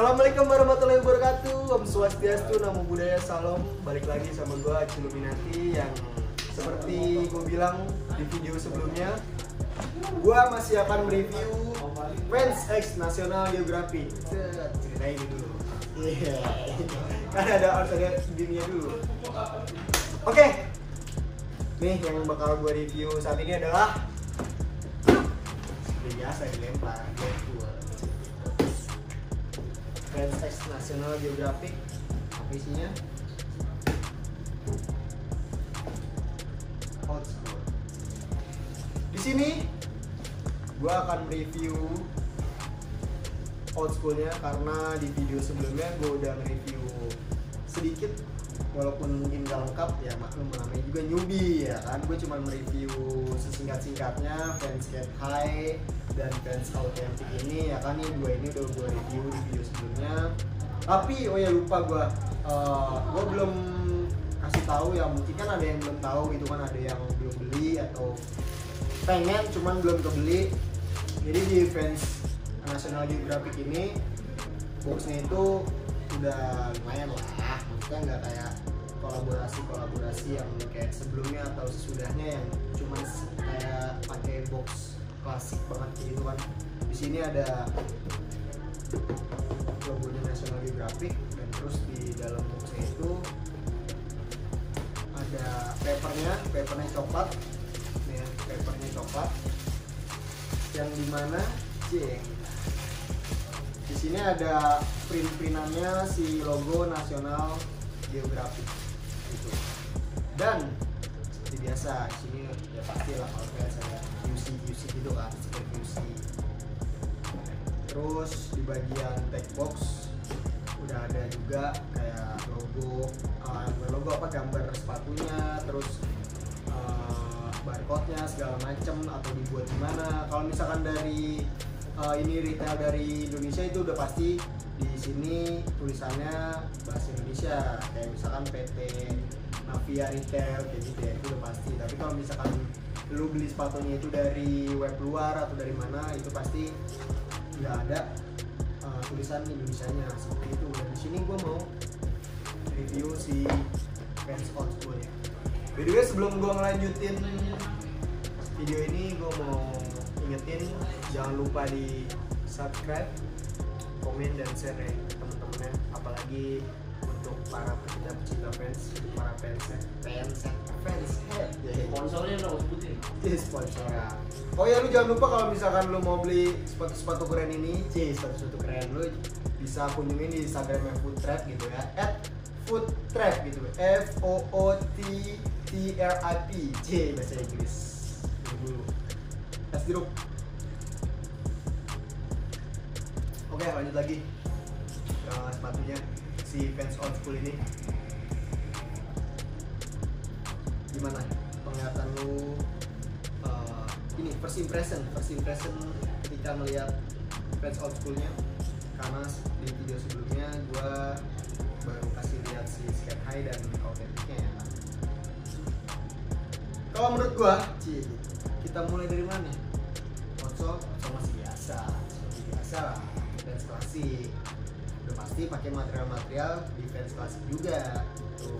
Assalamualaikum warahmatullahi wabarakatuh. Om Swastiastu, Namo Buddhaya, Salam. Balik lagi sama gue Ciluminati yang seperti gue bilang di video sebelumnya, gue masih akan mereview Fans X National Geographic. Ceritain dulu. Kan ada dunia dulu. Oke. Nih yang bakal gue review saat ini adalah seperti biasa dilempar Fans X National Geographic. Apa isinya? Old School. Di sini gue akan review Old Schoolnya karena di video sebelumnya gue udah review sedikit, walaupun mungkin gak lengkap ya, maklum namanya juga newbie ya kan. Gue cuma mereview sesingkat-singkatnya Fans Get High dan Fans Authentic ini ya kan. Nih dua ini udah gue review di video sebelumnya. Tapi oh ya lupa gue belum kasih tahu ya, mungkin kan ada yang belum tahu gitu kan, ada yang belum beli atau pengen cuman belum kebeli. Jadi di Fans National Geographic ini boxnya itu udah lumayan lah, maksudnya nggak kayak kolaborasi yang kayak sebelumnya atau sesudahnya yang cuma kayak pakai box klasik banget gitu kan. Di sini ada logonya National Geographic dan terus di dalam boxnya itu ada papernya coklat, nih papernya coklat yang dimana di sini ada print-printannya si logo National Geographic gitu. Dan seperti biasa di sini ya pasti lah kalau kayak saya UC gitu kan, seperti UC. Terus di bagian text box udah ada juga kayak logo gambar sepatunya, terus barcode-nya segala macem atau dibuat gimana. Kalau misalkan dari ini retail dari Indonesia itu udah pasti di sini tulisannya bahasa Indonesia, kayak misalkan PT Navia Retail kayak gitu ya, itu udah pasti. Tapi kalau misalkan lu beli sepatunya itu dari web luar atau dari mana, itu pasti nggak ada tulisan Indonesianya seperti itu. Dan di sini gue mau review si Fans Old School ya. By the way, sebelum gue ngelanjutin video ini, gue mau ingetin jangan lupa di subscribe, komen, dan share ya teman-temannya, apalagi untuk para pecinta fans, para fans Sponsornya dong sebutin. Sponsor ya. Oh ya, lu jangan lupa kalau misalkan lu mau beli sepatu keren ini, sepatu keren, lu bisa kunjungin di Instagramnya Foodtrap gitu ya, @foodtrap gitu, FOOTTRIP, bahasa Inggris dulu. Tes jeruk. Oke, lanjut lagi ke sepatunya si Fans Old School ini. Gimana penglihatan lu ini first impression ketika melihat Fans Old Schoolnya? Karena di video sebelumnya gue baru kasih lihat si Skate High dan Authenticnya ya. Kalau menurut gue, kita mulai dari mana? Konsol masih biasa, seperti biasa lah, fans klasik. Udah pasti pakai material di fans klasik juga gitu.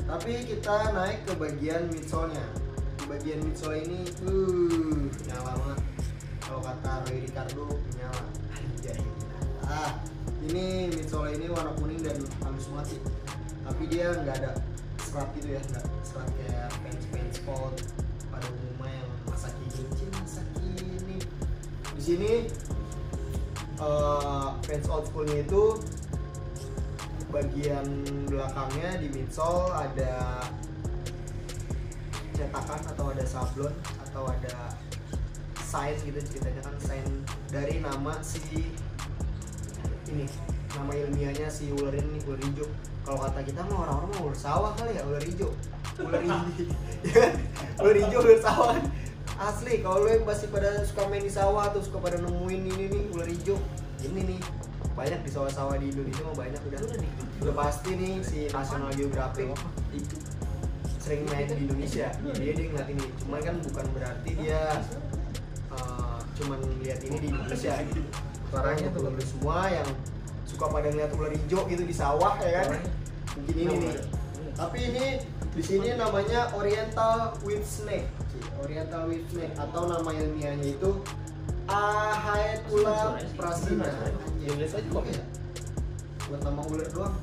Tapi kita naik ke bagian midsole-nya. Di bagian midsole ini nyala banget. Kalau kata Roy Ricardo, nyala. Ini midsole ini warna kuning dan halus banget sih. Tapi dia nggak ada serat gitu ya, nggak serat kayak fans sport pada umumnya yang Masaki ini. Di sini Fans Old School-nya itu bagian belakangnya di midsole ada cetakan atau ada sablon atau ada sign gitu, ceritanya kan sign dari nama si ini, nama ilmiahnya si ular ini, ular hijau. Kalau kata kita mah orang-orang mau ular sawah kali ya, ular hijau. Ular hijau, ular sawah. Asli, kalau lo yang masih pada suka main di sawah atau suka pada nemuin ini nih ular hijau, ini nih banyak di sawah-sawah di Indonesia mah banyak udah pasti nih si National Geographic sering main di Indonesia. Dia ngeliat ini, cuman kan bukan berarti dia cuman lihat ini di Indonesia gitu. Suaranya tuh semua yang suka pada ngeliat ular hijau gitu di sawah ya kan. Mungkin ini nih. Tapi ini di sini namanya Oriental Whip Snake. Oriental Whip Snake atau nama ilmiahnya itu Ahaetula prasina. Inggris aja kok ya. Buat nama ular doang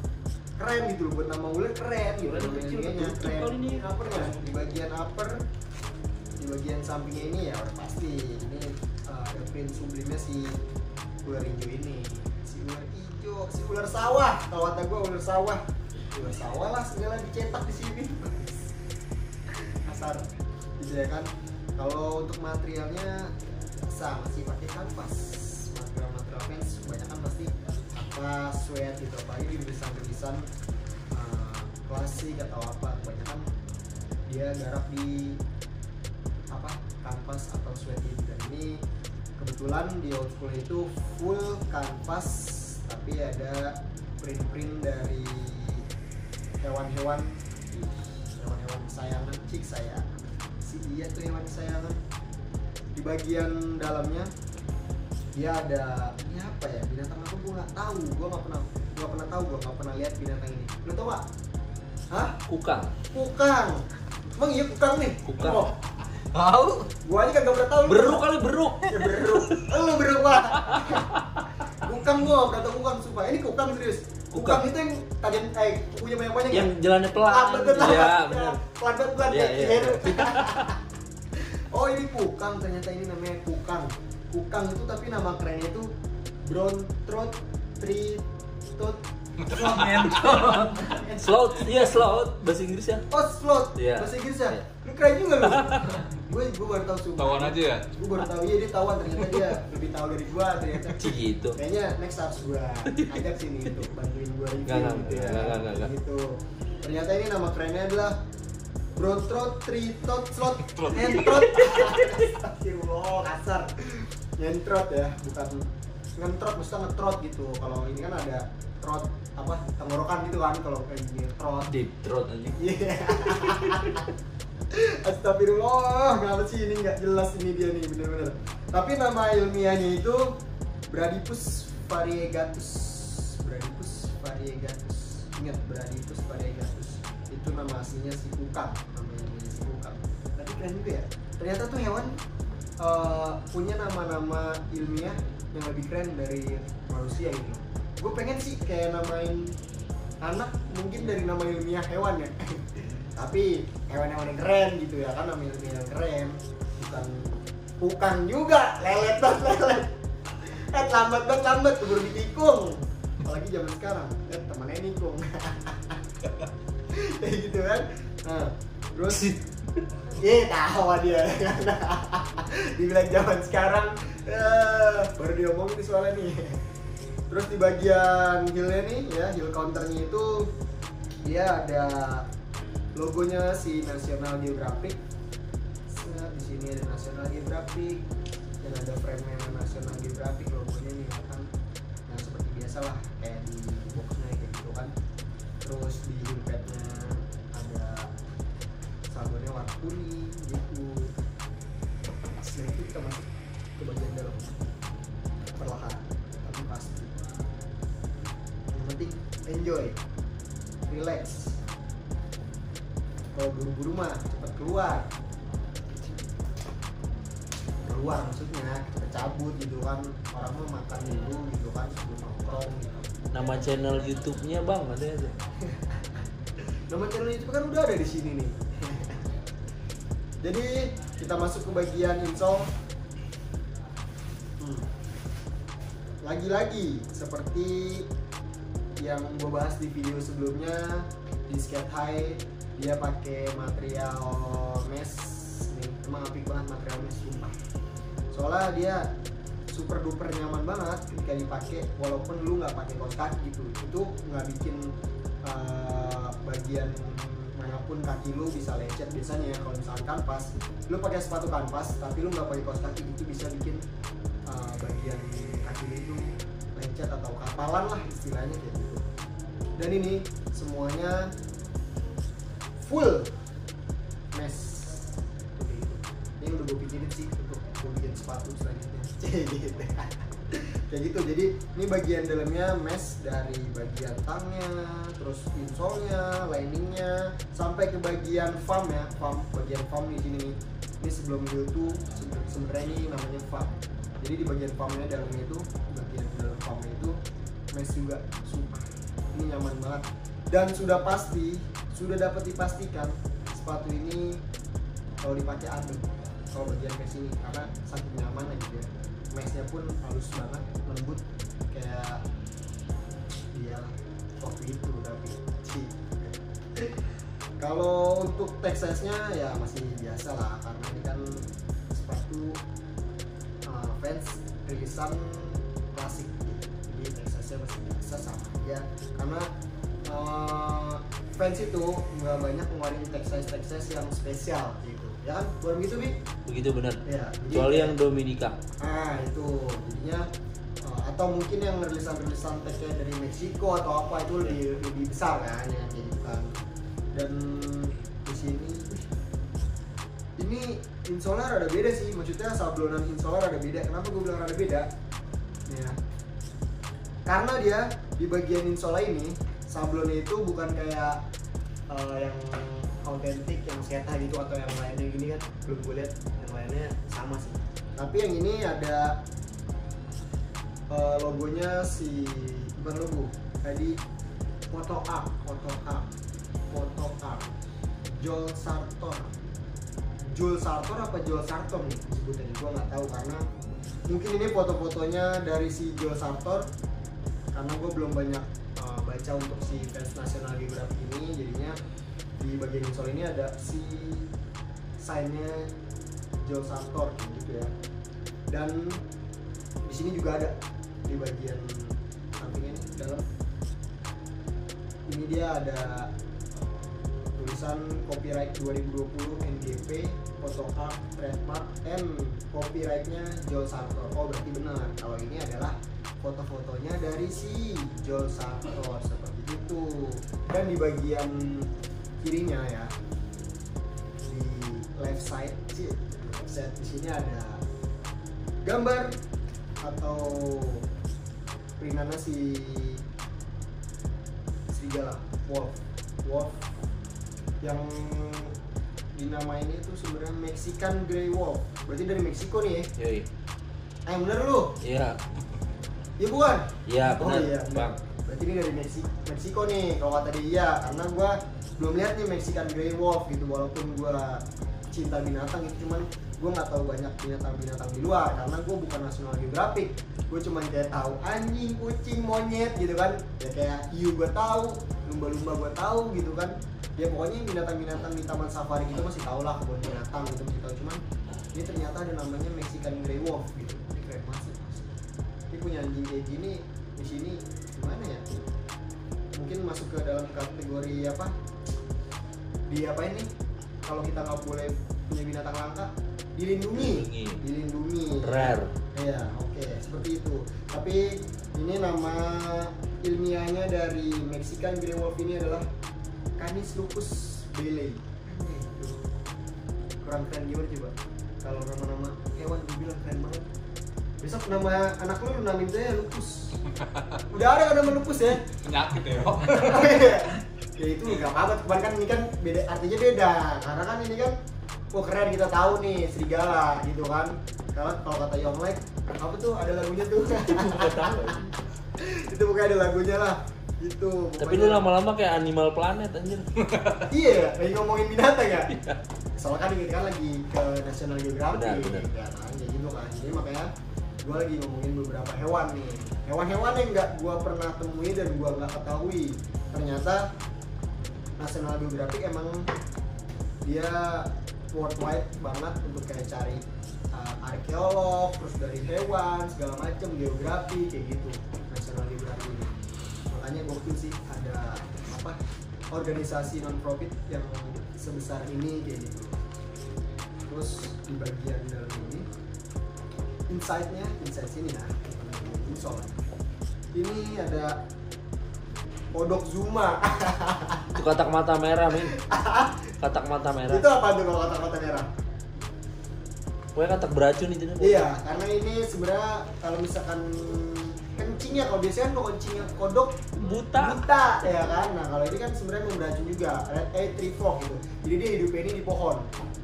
keren gitu, buat nama ular keren gitu. Ular kecil Ilmiahnya betul. keren. Kalau ini Uppernya di bagian upper, di bagian sampingnya ini ya udah pasti ini ada print sublimnya si ular hijau ini. Si ular hijau, si ular sawah. Kalau kata gue ular sawah. Ular sawah lah segala dicetak di sini. Kasar gitu ya kan. Kalau untuk materialnya sama sih pakai kanvas. Material fans banyak kan pasti kanvas, sweat gitu, apalagi di tulisan klasik atau apa, banyak kan dia garap di apa kanvas atau sweat gitu. Dan ini kebetulan di old school itu full kanvas tapi ada print-print dari hewan-hewan kesayangan cik saya. Si dia tuh hewan kesayangan. Di bagian dalamnya dia ada ini apa ya, binatang apa gue nggak tahu, gue nggak pernah lihat binatang ini. Lu tau gak? Hah? Kukang. Emang iya kukang nih? Kukang. Oh, Tahu? gue aja kagak pernah tahu. Beruk kali beruk. Ya beruk. Lu beruk pak. Kukang gue nggak pernah tahu kukang sumpah. Ini kukang serius. Kukang itu yang tajam kukunya banyak-banyak. Yang jalannya pelan. Iya benar. Pelan-pelan Iya, kayak iya. Heru. Oh ini kukang, ternyata ini namanya kukang. Kukang itu tapi nama kerennya itu brown throat tree toad. Sloth, iya sloth bahasa Inggris ya. Oh sloth, Iya. bahasa Inggris ya. Iya. Lu keren juga lu. gue baru tahu sumpah. Tawan aja ya? Gue baru tahu iya dia tawan, ternyata dia lebih tahu dari gua ternyata. Gitu. Kayaknya next harus gua ajak sini untuk bantuin gua review Nggak, gitu ya. nggak. Gitu. Ternyata ini nama kerennya adalah brown throat tree toad sloth ngentrot. Astagfirullah kasar. Ngentrot ya, bukan ngentrot, mesti ngetrot gitu. Kalau ini kan ada trot apa tenggorokan gitu kan, kalau kayak gini trot. Deep throat aja. Iya. Astagfirullah, kenapa sih ini nggak jelas ini dia nih bener-bener. Tapi nama ilmiahnya itu Bradypus variegatus. Bradypus variegatus. Ingat Bradypus variegatus. Itu nama aslinya si kukang, namanya si kukang. Tapi keren juga ya. Ternyata tuh hewan punya nama-nama ilmiah yang lebih keren dari manusia ini. Gue pengen sih kayak namain anak mungkin dari nama ilmiah hewan ya. Tapi hewan-hewan yang keren gitu ya kan, nama ilmiah yang keren, bukan kukang juga, lelet. Lambat keburu ditikung. Apalagi zaman sekarang, temennya nikung. Kayak gitu kan. Nah, terus tahu dia. Dibilang zaman sekarang, baru diomongin nih soalnya nih. Terus di bagian heel-nya nih ya, heel counternya itu dia ada logonya si National Geographic. Di sini ada National Geographic dan ada frame-nya National Geographic logonya nih kan. Yang seperti biasa lah kayak di boxnya kayak gitu kan. Terus di heel padnya ada sabunnya warna kuning gitu. Setelah itu kita masuk ke bagian dalam perlahan tapi pasti. Yang penting enjoy, relax. Kalau buru-buru mah cepet keluar maksudnya cepet cabut gitu kan, orang mah makan dulu gitu kan sebelum nongkrong gitu. Nama channel YouTube-nya Bang ada ya? Nama channel YouTube kan udah ada di sini nih. Jadi kita masuk ke bagian insole. Lagi-lagi seperti yang gue bahas di video sebelumnya, di Skate High dia pakai material mesh nih. Emang apik banget material mesh sumpah. Soalnya dia super duper nyaman banget ketika dipakai, walaupun lu nggak pakai kaos kaki gitu. Itu nggak bikin bagian manapun kaki lu bisa lecet. Biasanya ya kalau misalkan kanvas, lu pakai sepatu kanvas tapi lu nggak pakai kaos kaki, itu bisa bikin bagian kaki lu itu lecet atau kapalan lah istilahnya kayak gitu. Dan ini semuanya full mesh. Ini udah gue pikirin sih untuk gue bikin sepatu selanjutnya. kayak gitu. Jadi ini bagian dalamnya mesh dari bagian tangnya, terus insolnya, liningnya, sampai ke bagian foam ya, bagian foam di sini nih. Ini sebelum build tuh sebenarnya ini namanya foam. Jadi di bagian foamnya dalamnya itu, bagian dalam foamnya itu mesh juga. Sumpah, ini nyaman banget. Dan sudah dapat dipastikan sepatu ini kalau dipakai adem kalau bagian mesh ini, karena saking nyaman aja gitu ya. Meshnya pun halus banget, lembut kayak dia waktu itu. Tapi kalau untuk Texas-nya ya masih biasa lah, karena ini kan sepatu Vans rilisan klasik gitu. Jadi Texas-nya masih biasa sama aja, karena Vans itu nggak banyak ngeluarin Texas yang spesial gitu. Ya kan, bukan gitu Bi? Begitu benar. Ya, Kecuali yang Dominika. Itu jadinya atau mungkin yang rilisan tag-nya dari Meksiko atau apa itu lebih besar kan ya, gitu kan. Dan di sini ini insole ada beda sih, maksudnya sablonan insole ada beda. Kenapa gue bilang ada beda? Ya, karena dia di bagian insole ini sablonnya itu bukan kayak yang autentik, yang Seta gitu atau yang lainnya gini kan, belum gue lihat yang lainnya sama sih. Tapi yang ini ada logonya bukan logo, tadi foto art Joel Sartor apa Joel Sartor nih sebutannya, gue nggak tahu, karena mungkin ini foto-fotonya dari si Joel Sartor, karena gue belum banyak baca untuk si Vans National Geographic ini. Jadinya di bagian insole ini ada si sign-nya Joel Sartor gitu ya. Dan di sini juga ada di bagian sampingnya nih, dalam ini dia ada tulisan copyright 2020 NGP, photo art, trademark, and copyright-nya Joel Sartor. Oh berarti benar, kalau ini adalah foto-fotonya dari si Joel Sartor seperti itu. Dan di bagian kirinya ya, di left side di sini ada gambar atau printannya si serigala wolf yang dinamain itu sebenarnya Mexican Grey Wolf. Berarti dari Meksiko nih ya? Yoi. Bener lu? Iya. Iya bukan? Iya benar. Oh iya, Bang. Berarti ini dari Meksiko nih kalau kata dia, karena gua belum lihat nih Mexican Grey Wolf gitu, walaupun gua cinta binatang itu, cuman gue nggak tahu banyak binatang di luar karena gue bukan National Geographic. Gue cuman kayak tahu anjing, kucing, monyet gitu kan, ya kayak hiu gue tahu, lumba-lumba gue tahu gitu kan. Ya pokoknya binatang-binatang di taman safari gitu masih tau lah, kebun binatang gitu masih tahu. Cuman ini ternyata ada namanya Mexican Grey Wolf gitu. Ini keren banget sih. Ini punya anjing kayak gini di sini gimana ya? Mungkin masuk ke dalam kategori apa? Di apa ini? Kalau kita nggak boleh punya binatang langka, dilindungi. Rare. Iya, oke, seperti itu. Tapi ini nama ilmiahnya dari Mexican Grey Wolf ini adalah Canis lupus bailey. Kurang keren gimana coba? Kalau nama-nama hewan gue bilang keren banget. Besok nama anak lu namain saya lupus. Udah ada kan nama lupus ya? Penyakit ya. Ya itu nggak apa-apa, cuman kan ini kan beda, artinya beda. Karena kan ini kan, wah keren, kita tahu nih serigala gitu kan. Karena kalau kata Yonglek, apa tuh ada lagunya tuh? Itu pokoknya ada lagunya lah. Itu. Tapi lu lama-lama kayak Animal Planet anjir. Iya, lagi ngomongin binatang ya. Soalnya kan kita kan lagi ke National Geographic, Benar. ya kan, kayak gitu kan. Jadi makanya gue lagi ngomongin beberapa hewan nih. Hewan-hewan yang nggak gue pernah temui dan gue nggak ketahui. Ternyata National Geographic emang dia worldwide banget untuk kayak cari arkeolog, terus dari hewan segala macam, geografi kayak gitu. National Geographic ini makanya gokil sih, ada apa organisasi non profit yang sebesar ini kayak gitu. Terus di bagian dalam ini inside sini ya, insole ini ada kodok Zuma. Itu katak mata merah, Min. Katak mata merah. Itu apa tuh kalau kata-kata merah? Pokoknya katak beracun itu nih. Iya, karena ini sebenarnya kalau misalkan kencingnya, kalau biasanya kan kalau kencingnya kodok Buta. ya kan. Nah kalau ini kan sebenarnya mau beracun juga, red eye tree frog gitu. Jadi dia hidupnya ini di pohon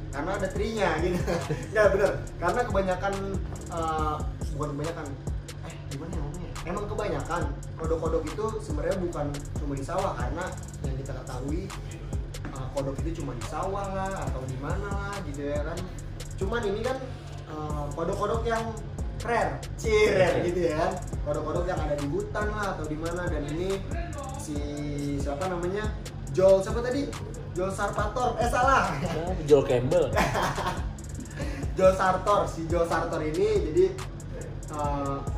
karena ada tree-nya gitu. Nggak bener, karena kebanyakan bukan kebanyakan, gimana ya ngomongnya? Emang kebanyakan kodok-kodok itu sebenarnya bukan cuma di sawah, karena yang kita ketahui kodok itu cuma di sawah lah atau di mana lah gitu ya kan. Cuman ini kan kodok-kodok yang rare gitu ya kan. Kodok-kodok yang ada di hutan lah atau di mana, dan ini si siapa namanya? Joel siapa tadi? Joel Sarpator. Salah. Joel Campbell. Joel Sartor, si Joel Sartor ini jadi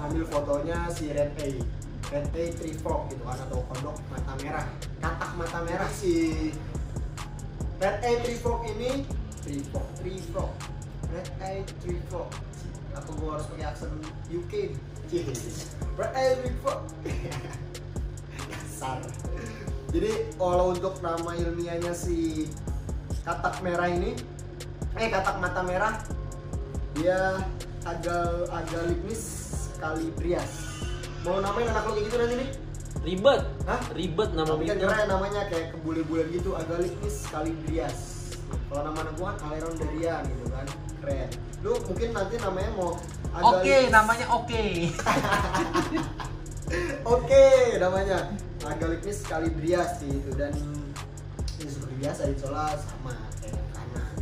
ambil fotonya si red eye tree frog gitu kan, atau kodok mata merah, katak mata merah. Si red eye tree frog ini tree frog red eye tree frog, apa gua harus pakai aksen UK? Red eye tree frog. Kasar. Jadi kalau untuk nama ilmiahnya si katak merah ini, katak mata merah, dia Agalipnis calibrias. Mau namain anak lo kayak gitu nanti nih? Ribet. Hah? Ribet nama Tapi kan gitu. keren namanya, kayak kebule-bulan gitu, Agalipnis calibrias. Kalau nama anak gua kan Alerondaria gitu kan, keren. Lu mungkin nanti namanya mau Oke, namanya oke. Oke, namanya Agalipnis calibrias gitu. Dan ini seperti biasa insola sama kayak kanan.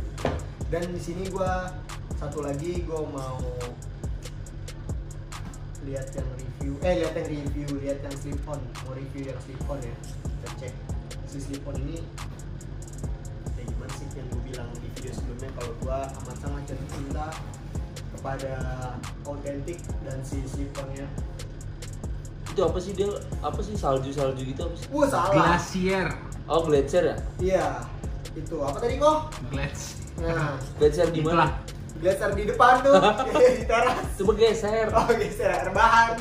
Dan di sini gua satu lagi gua mau lihat yang slip on. Mau review yang slip on ya. Kita cek si slip on ini kayak gimana sih, yang gue bilang di video sebelumnya kalau gue amat sangat jatuh cinta kepada autentik dan si slip onnya. Itu apa sih dia? Apa sih salju gitu apa sih? Salah. Glacier. Oh, glacier ya? Iya. Itu apa tadi kok? Nah, Glacier di Itulah. mana? glacier di depan tuh di teras. Coba geser. Oh, geser rebahan.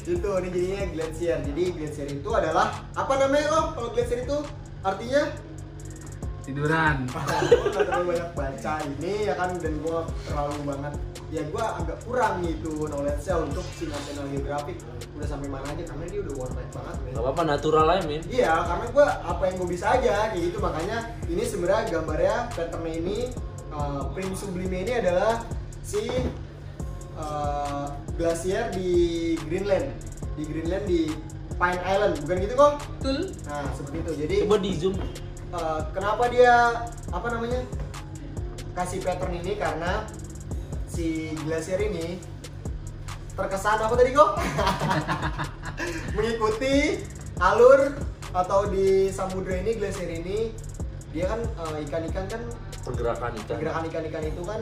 Itu ini jadinya glacier. Jadi glacier itu adalah apa namanya kok? Kalau glacier itu artinya Tiduran. gue gak terlalu banyak baca ini ya kan, dan gue terlalu banget ya, gue agak kurang gitu knowledge-nya untuk si National Geographic udah sampai mana aja, karena dia udah worldwide banget men. Gak apa-apa, natural aja men. Iya, karena gue apa yang gue bisa aja kayak gitu. Makanya ini sebenarnya gambarnya, patternnya ini print sublime ini adalah si glacier di Greenland di Pine Island, bukan gitu kok? Betul. Nah seperti itu. Jadi Coba di zoom. kenapa dia apa namanya kasih pattern ini, karena si glacier ini terkesan apa tadi kok? Mengikuti alur atau di samudra ini, glacier ini dia kan ikan-ikan kan, Pergerakan ikan-ikan itu kan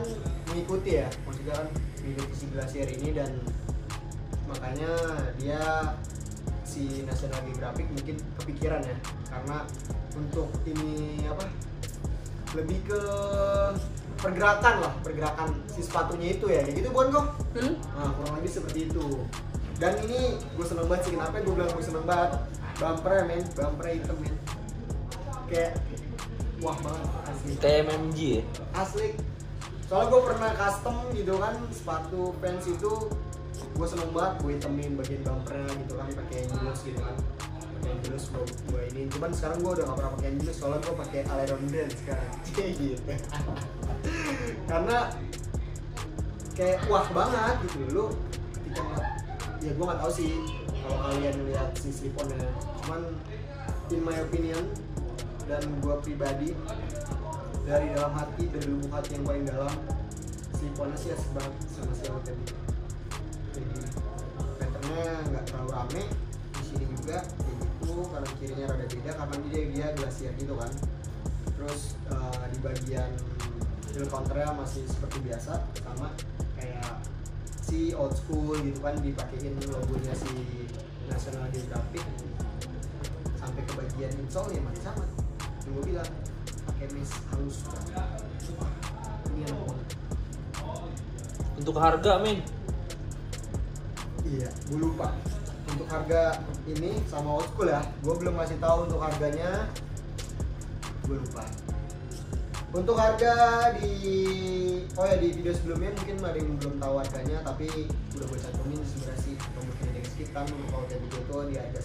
mengikuti ya, maksudnya kan mengikuti si glacier ini, dan makanya dia si National Geographic mungkin kepikiran ya, karena untuk ini apa, lebih ke pergerakan si sepatunya itu ya, kayak gitu bukan kok? Nah kurang lebih seperti itu. Dan ini gue seneng banget sih, kenapa gue bilang gue seneng banget, bumpernya hitam men, kayak wah banget asli. kayak MMG ya. Asli. Soalnya gue pernah custom gitu kan sepatu Vans itu, gue seneng banget gue hitemin bagian bumpernya gitu kan, pakai Angelus gitu kan, pakai Angelus gue ini. Cuman sekarang gue udah gak pernah pakai Angelus, soalnya gue pakai Aleron Brand sekarang. Gitu. Karena kayak wah banget gitu lu ketika ngeliat, ya gue nggak tahu sih kalau kalian lihat si slip-onnya, cuman in my opinion dan gue pribadi dari dalam hati, dari lubuk hati yang paling dalam, slip-onnya sih asik banget sama si awet tadi. Jadi patternnya nggak terlalu rame, di sini juga kayak gitu, kanan kirinya rada beda karena dia glacier gitu kan. Terus di bagian heel counternya masih seperti biasa, sama kayak si old school gitu kan, dipakein logonya si National Geographic. Sampai ke bagian insole ya masih sama, yang gue bilang pakai mesh halus. Ini enak banget. Untuk harga men. Iya, gue lupa. Untuk harga ini sama old school ya, gue belum ngasih tahu untuk harganya. Gue lupa. Untuk harga di di video sebelumnya mungkin ada yang belum tahu harganya, tapi udah gue cantumin sebenarnya sih pembukaan indeks kita untuk kalau itu di harga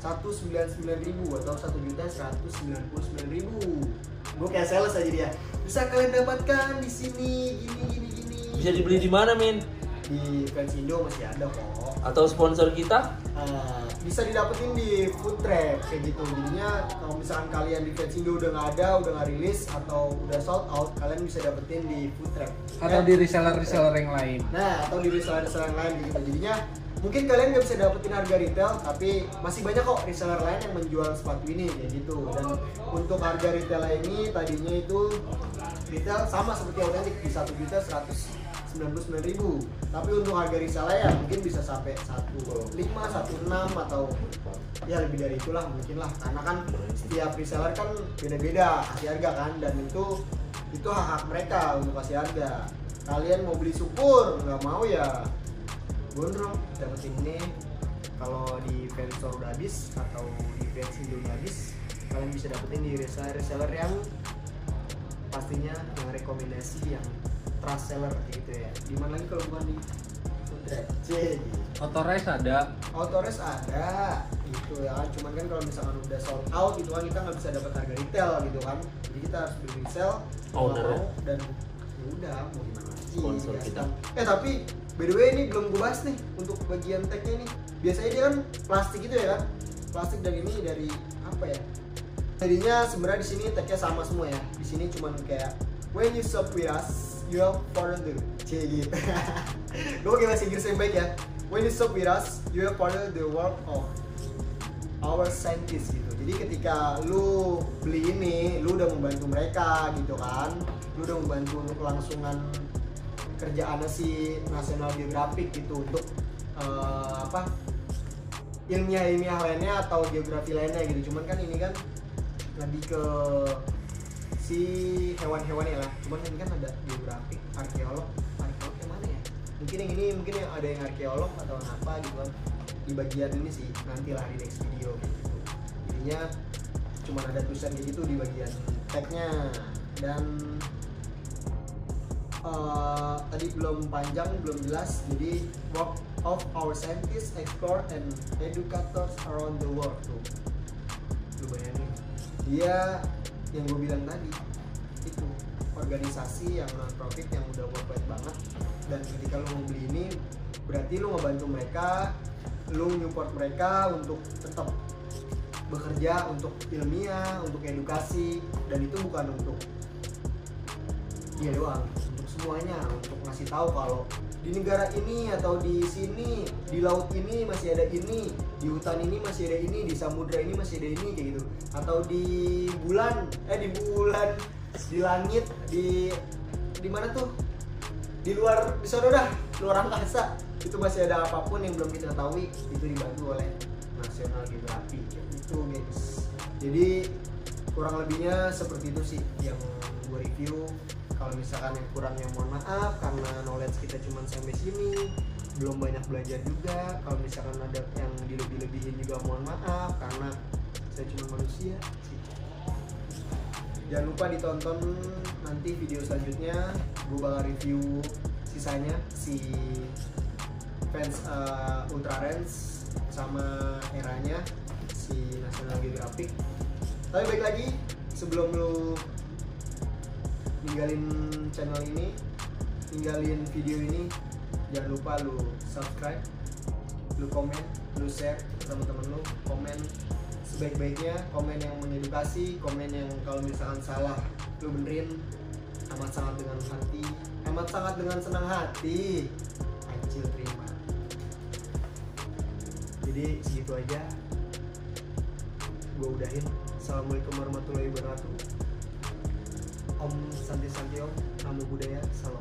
1,199.000 atau 1.199.000. Gue kayak sales aja dia. Bisa kalian dapatkan di sini gini. Bisa dibeli di mana, Min? Di Fansindo masih ada kok. Atau sponsor kita? Bisa didapetin di food trap kayak gitu. Jadinya kalau misalkan kalian di Fansindo udah nggak ada, udah nggak rilis atau udah sold out, kalian bisa dapetin di food trap Atau di reseller yang lain. Nah, atau di reseller yang lain gitu. Jadinya mungkin kalian nggak bisa dapetin harga retail, tapi masih banyak kok reseller lain yang menjual sepatu ini kayak gitu. Dan untuk harga retail ini tadinya itu retail sama seperti otentik di 1.199.000. Tapi untuk harga reseller ya mungkin bisa sampai 1.5, 1.6 atau ya lebih dari itulah mungkin lah. Karena kan setiap reseller kan beda-beda kasih harga kan, dan itu hak mereka untuk kasih harga. Kalian mau beli syukur, nggak mau ya gondrong dapetin ini. Kalau di Fansstore udah habis atau di Fansindo udah habis, kalian bisa dapetin di reseller yang pastinya yang rekomendasi, yang trust seller gitu ya. Dimana lagi kalau bukan di Foodtrap? Authorize ada. Authorize ada gitu ya kan. Cuman kan kalau misalkan udah sold out gitu kan, kita nggak bisa dapat harga retail gitu kan. Jadi kita harus beli resell dan ya udah mau gimana lagi. Sponsor kita. Tapi by the way ini belum gue bahas nih untuk bagian tagnya ini. Biasanya dia kan plastik gitu ya kan. Plastik, dan ini dari apa ya? Jadinya sebenarnya di sini tagnya sama semua ya. Di sini cuman kayak when you shop with us, you have further gitu. Gue pakai bahasa Inggris yang baik ya. When you shop with us, you have further the work of our scientists gitu. Jadi ketika lu beli ini, lu udah membantu mereka gitu kan. Lu udah membantu untuk kelangsungan kerjaannya si National Geographic gitu untuk ilmiah lainnya atau geografi lainnya gitu. Cuman kan ini kan lebih ke si hewan-hewannya lah. Cuman ini kan ada geografi, arkeolog yang mana ya? Mungkin yang ini, mungkin yang ada yang arkeolog atau apa gitu kan. Di bagian ini sih nanti lah di next video gitu. Jadinya cuman ada tulisan kayak gitu di bagian tagnya. Dan tadi belum panjang, belum jelas. Jadi work of our scientists, explore and educators around the world tuh. Lu bayangin, dia yang gue bilang tadi itu organisasi yang non-profit yang udah worldwide banget. Dan ketika lu mau beli ini, berarti lu ngebantu mereka, lu support mereka untuk tetap bekerja untuk ilmiah, untuk edukasi. Dan itu bukan untuk dia doang, untuk semuanya, untuk ngasih tahu kalau di negara ini atau di sini, di laut ini masih ada ini, di hutan ini masih ada ini, di samudra ini masih ada ini kayak gitu. Atau di bulan, di langit, di mana tuh? Di luar, di sana dah, luar angkasa. Itu masih ada apapun yang belum kita ketahui, itu dibantu oleh National Geographic itu guys. Jadi kurang lebihnya seperti itu sih yang gue review. Kalau misalkan yang kurangnya mohon maaf, karena knowledge kita cuma sampai sini, belum banyak belajar juga. Kalau misalkan ada yang dilebih-lebihin juga mohon maaf, karena saya cuma manusia. Jangan lupa ditonton nanti video selanjutnya. Gue bakal review sisanya si fans Ultra Range sama eranya si National Geographic. Tapi baik lagi, sebelum lu ninggalin channel ini, ninggalin video ini, jangan lupa lu subscribe, lu komen, lu share ke teman-teman lu, komen sebaik-baiknya, komen yang mengedukasi, komen yang kalau misalkan salah lu benerin, amat sangat dengan hati, amat sangat dengan senang hati, Acil terima. Jadi segitu aja, gue udahin. Assalamualaikum warahmatullahi wabarakatuh. Om Santi Santi Om, Namo Buddhaya, Salam.